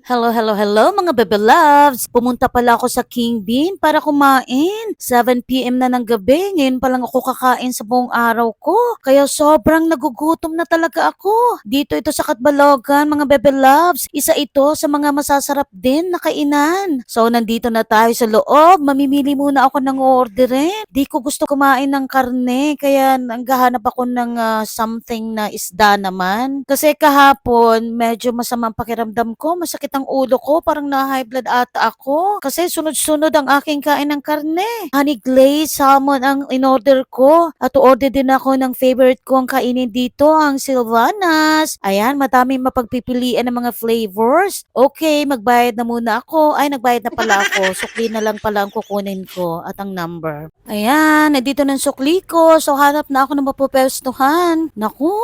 Hello, hello, hello mga bebe loves! Pumunta pala ako sa King Bean para kumain. 7 p.m. na ng gabi, ngayon pa lang ako kakain sa buong araw ko. Kaya sobrang nagugutom na talaga ako. Dito ito sa Catbalogan mga bebe loves. Isa ito sa mga masasarap din na kainan. So nandito na tayo sa loob, mamimili muna ako ng orderin. Di ko gusto kumain ng karne, kaya nanggahanap ako ng something na isda naman. Kasi kahapon, medyo masamang pakiramdam ko, masakit ang ulo ko, parang na-high blood ata ako. Kasi sunod-sunod ang aking kain ng karne. Honey glazed salmon ang in-order ko. At order din ako ng favorite ko ang kainin dito, ang Silvanas. Ayan, madaming mapagpipilian ng mga flavors. Okay, magbayad na muna ako. Ay, nagbayad na pala ako. Sukli na lang pala ang kukunin ko at ang number. Ayan, nandito ng sukli ko. So, hanap na ako ng mapupwestuhan. Naku,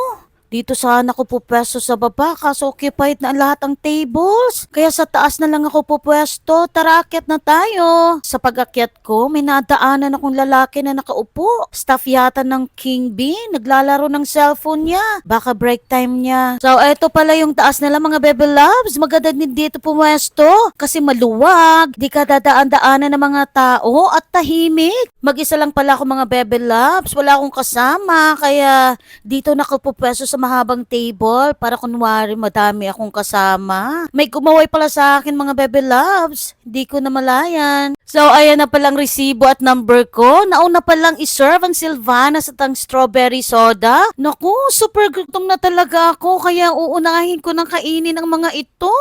dito sana ako pupwesto sa baba kaso occupied na lahat ang tables. Kaya sa taas na lang ako pupwesto. Tara, akyat na tayo. Sa pag-akyat ko, may nadaanan akong lalaki na nakaupo. Staff yata ng King Bean. Naglalaro ng cellphone niya. Baka break time niya. So, eto pala yung taas nila mga bebe loves. Maganda din dito pumwesto. Kasi maluwag. Di ka dadaan-daanan ng mga tao at tahimik. Mag-isa lang pala ako mga bebe loves. Wala akong kasama. Kaya dito nakapupwesto sa mahabang table para kunwari madami akong kasama. May kumaway pala sa akin mga bebe loves. Hindi ko na malayan. So, ayan na palang resibo at number ko. Nauna palang iserve ang Silvanas at ang strawberry soda. Naku, super gutom na talaga ako. Kaya uunahin ko ng kainin ang mga ito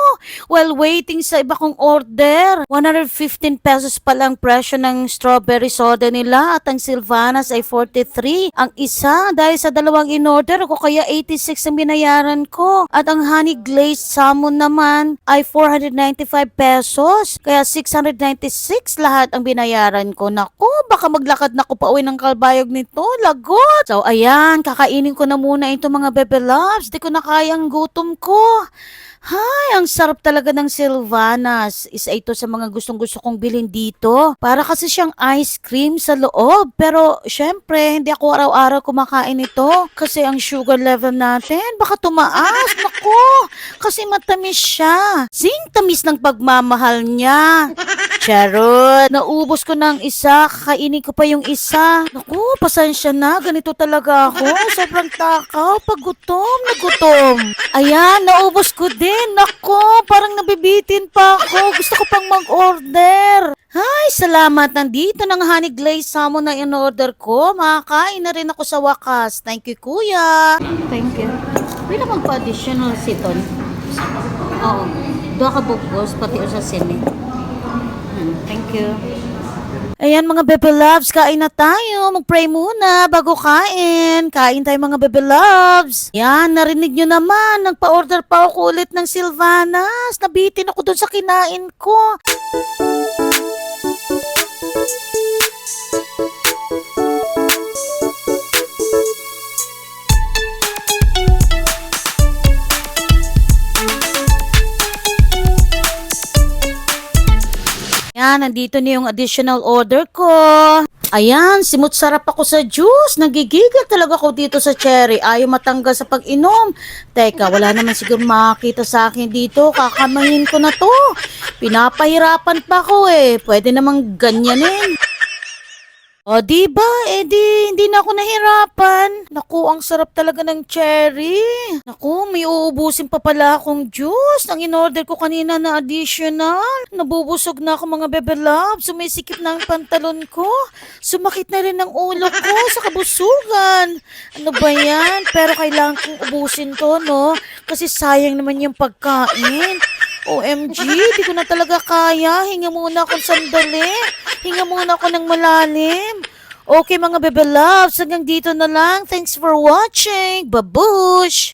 while waiting sa iba kong order. 115 pesos palang presyo ng strawberry soda nila at ang Silvanas ay 43. Ang isa, dahil sa dalawang in-order ko, kaya 86 ang binayaran ko. At ang honey glazed salmon naman ay 495 pesos. Kaya 696 lahat ang binayaran ko. Naku, baka maglakad na ako pa uwi ng Kalbayog nito. Lagot! So, ayan, kakainin ko na muna ito mga bebe loves. Di ko na kaya ang gutom ko. Hay, ang sarap talaga ng Silvanas. Isa ito sa mga gustong-gusto kong bilhin dito. Para kasi siyang ice cream sa loob. Pero, syempre, hindi ako araw-araw kumakain ito. Kasi ang sugar level natin, baka tumaas. Naku, kasi matamis siya. Sing tamis ng pagmamahal niya. Charot! Naubos ko ng isa, kakainin ko pa yung isa. Naku, pasensya na, ganito talaga ako. Sobrang takaw, pag gutom na gutom. Ayan, naubos ko din. Naku, parang nabibitin pa ako. Gusto ko pang mag-order. Ay, salamat. Nandito ng honey glazed salmon na in-order ko. Makakain na rin ako sa wakas. Thank you, kuya. Thank you. Pwede magpa-additional siton? Oo. Doon ka bukbos, pati o sa sini. Thank you. Ayan mga bebe loves, kain na tayo. Mag-pray muna bago kain. Kain tayo mga bebe loves. Yan, narinig nyo naman. Nagpa-order pa ako ulit ng Silvanas. Nabitin ako dun sa kinain ko. Yan, nandito na yung additional order ko. Ayan, simut sarap ako sa juice. Nagigigil talaga ako dito sa cherry. Ayaw matanggal sa pag-inom. Teka, wala naman siguro makakita sa akin dito. Kakamahin ko na to. Pinapahirapan pa ako eh. Pwede namang ganyanin. O, diba? Hindi na ako nahirapan. Naku, ang sarap talaga ng cherry. Naku, may uubusin pa pala akong juice. Ang in-order ko kanina na additional. Nabubusog na ako mga bebe love. Sumisikip na ang pantalon ko. Sumakit na rin ang ulo ko sa kabusugan. Ano ba yan? Pero kailangan kong ubusin to, no? Kasi sayang naman yung pagkain. OMG, di ko na talaga kaya. Hinga muna akong sandali. Hinga muna ako ng malalim. Okay mga bebe loves, hanggang dito na lang. Thanks for watching. Babush!